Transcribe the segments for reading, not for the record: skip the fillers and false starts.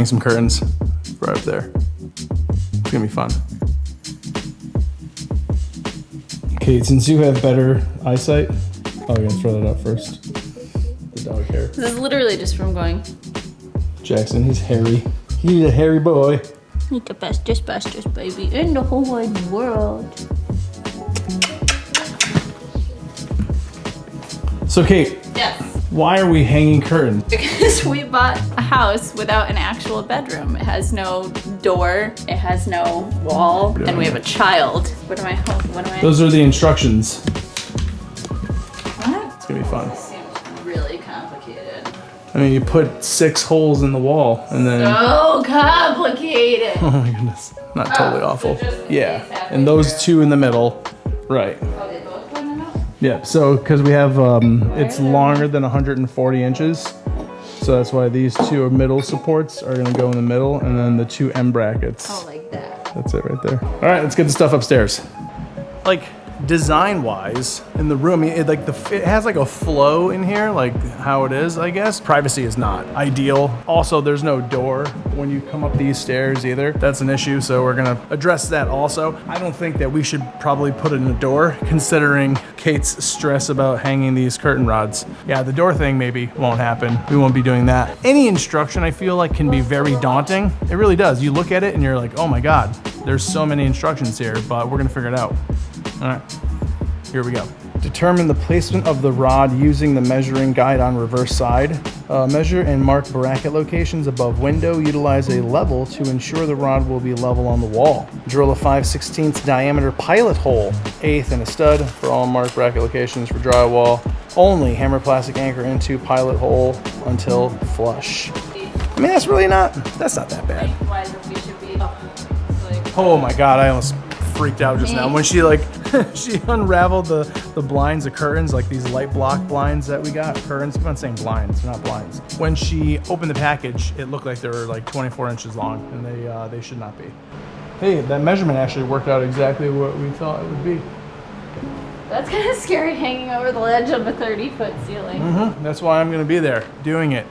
hang some curtains right up there. It's gonna be fun. Okay, since you have better eyesight, oh, you're gonna throw that up first. The dog hair. This is literally just from going. Jackson, he's hairy. He's a hairy boy. He's the bestest baby in the whole wide world. So Kate. Yes. Why are we hanging curtains? Because we bought a house without an actual bedroom. It has no door, it has no wall, and we have a child. What am I? Those are the instructions. What? It's gonna be fun. This seems really complicated. I mean, you put 6 holes in the wall and then... So complicated! Oh my goodness. Not totally awful. So Yeah, and those 2 in the middle. Right. Oh, they both go in the middle? Yeah, so because we have, it's longer than 140 inches. So that's why these 2 middle supports are gonna go in the middle, and then the 2 M brackets. Oh, like that. That's it right there. All right, let's get the stuff upstairs. Like, design-wise, in the room, it has like a flow in here, like how it is, I guess. Privacy is not ideal. Also, there's no door when you come up these stairs either. That's an issue, so we're gonna address that also. I don't think that we should probably put in a door, considering Kate's stress about hanging these curtain rods. Yeah, the door thing maybe won't happen. We won't be doing that. Any instruction, I feel like, can be very daunting. It really does. You look at it and you're like, oh my God, there's so many instructions here, but we're gonna figure it out. All right, here we go. Determine the placement of the rod using the measuring guide on reverse side. Measure and mark bracket locations above window. Utilize a level to ensure the rod will be level on the wall. Drill a 5/16 diameter pilot hole, 1/8 in a stud for all marked bracket locations for drywall. Only hammer plastic anchor into pilot hole until flush. I mean, that's not that bad. Why we should be. Oh my God, I almost freaked out just now when she she unraveled the blinds, the curtains, like these light block blinds that we got. Curtains, I'm not saying blinds, they're not blinds. When she opened the package, it looked like they were like 24 inches long, and they should not be. Hey, that measurement actually worked out exactly what we thought it would be. That's kind of scary, hanging over the ledge of a 30-foot ceiling. That's why I'm gonna be there, doing it.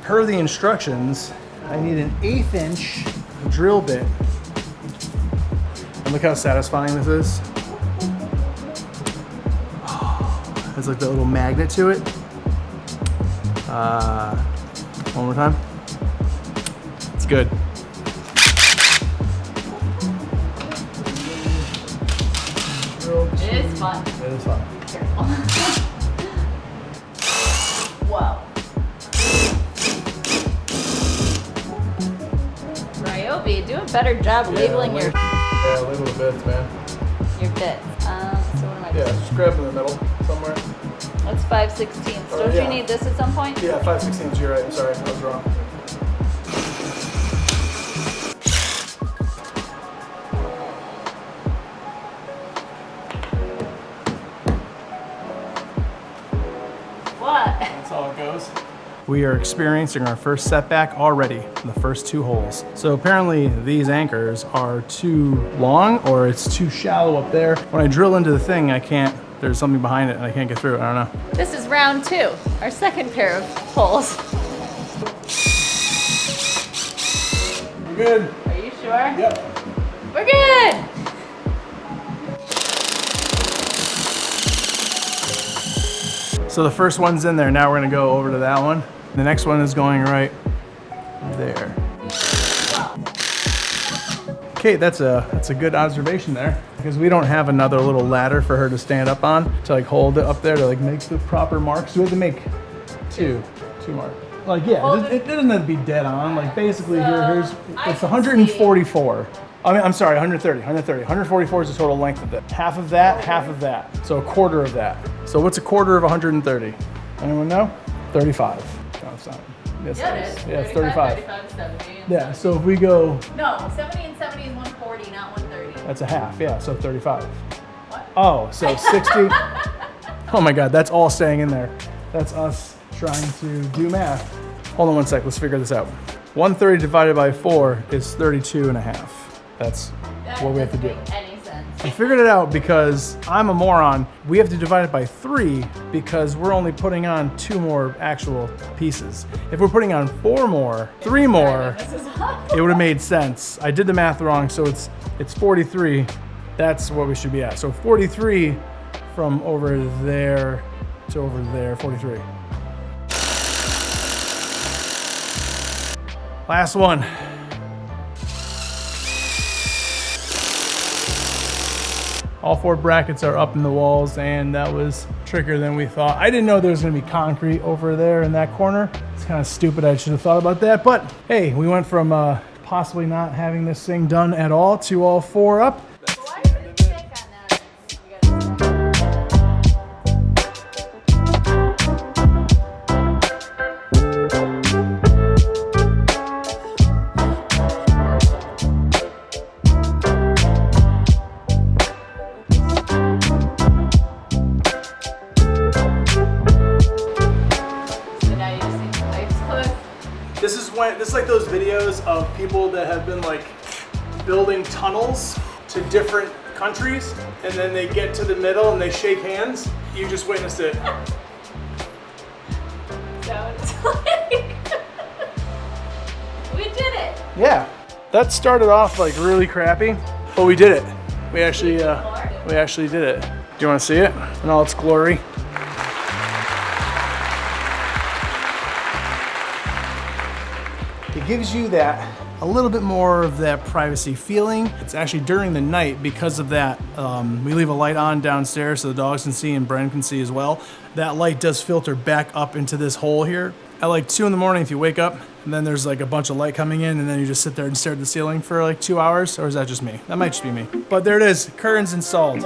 Per the instructions, I need an 1/8 inch drill bit. And look how satisfying this is. There's like that little magnet to it. One more time. It's good. It is fun. It is fun. Careful. Whoa. Ryobi, do a better job labeling your label the bits, man. your bits. So what am I doing? Just grab in the middle somewhere. That's 5/16. Don't you need this at some point? Yeah, 5/16. You're right. I'm sorry, I was wrong. What? That's how it goes. We are experiencing our first setback already in the first 2 holes. So apparently these anchors are too long, or it's too shallow up there. When I drill into the thing, there's something behind it and I can't get through it, I don't know. This is round 2, our second pair of holes. We're good. Are you sure? Yep. We're good! So the first one's in there. Now we're gonna go over to that one. The next one is going right there. Okay, that's a good observation there, because we don't have another little ladder for her to stand up on to like hold it up there to like make the proper marks. So we have to make two marks. Like, yeah, it doesn't have to be dead on. Like basically here's it's 144. I mean, I'm sorry, 130. 144 is the total length of it. Half of that. So a quarter of that. So what's a quarter of 130? Anyone know? 35. No, it's not. Yes, Yeah, it is. it is. Yeah, it's 35. 70. Yeah, so if we go... No, 70 and 70 is 140, not 130. That's a half, yeah, so 35. What? Oh, so 60. Oh my God, that's all staying in there. That's us trying to do math. Hold on one sec, let's figure this out. 130 divided by 4 is 32 and a half. That's what we have to do. That doesn't make any sense. I figured it out because I'm a moron. We have to divide it by 3 because we're only putting on 2 more actual pieces. If we're putting on 3 more, it would have made sense. I did the math wrong, so it's 43. That's what we should be at. So 43 from over there to over there, 43. Last one. All 4 brackets are up in the walls, and that was trickier than we thought. I didn't know there was gonna be concrete over there in that corner. It's kind of stupid, I should have thought about that, but hey, we went from possibly not having this thing done at all to all 4 up. This is like those videos of people that have been like building tunnels to different countries, and then they get to the middle and they shake hands. You just witnessed it. Sounds like we did it. Yeah, that started off like really crappy, but we did it. We actually did it. Do you want to see it in all its glory? It gives you that, a little bit more of that privacy feeling. It's actually during the night because of that. We leave a light on downstairs so the dogs can see and Bren can see as well. That light does filter back up into this hole here. At like 2 in the morning, if you wake up, and then there's like a bunch of light coming in, and then you just sit there and stare at the ceiling for like 2 hours, or is that just me? That might just be me. But there it is, curtains installed.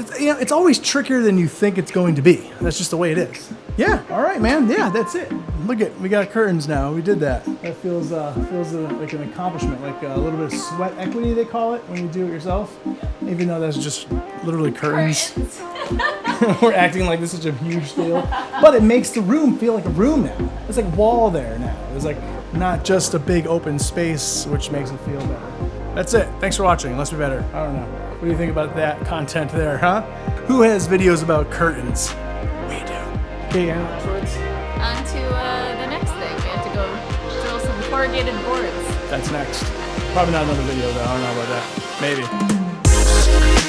It's always trickier than you think it's going to be. That's just the way it is. Yeah, all right, man. Yeah, that's it. Look at, we got curtains now. We did that. That feels like an accomplishment, like a little bit of sweat equity, they call it, when you do it yourself. Even though that's just literally curtains. We're acting like this is such a huge deal. But it makes the room feel like a room now. It's like wall there now. It's like not just a big open space, which makes it feel better. That's it. Thanks for watching. Let's be better. I don't know. What do you think about that content there, huh? Who has videos about curtains? We do. Okay, any last words? On to the next thing. We have to go drill some corrugated boards. That's next. Probably not another video though. I don't know about that. Maybe.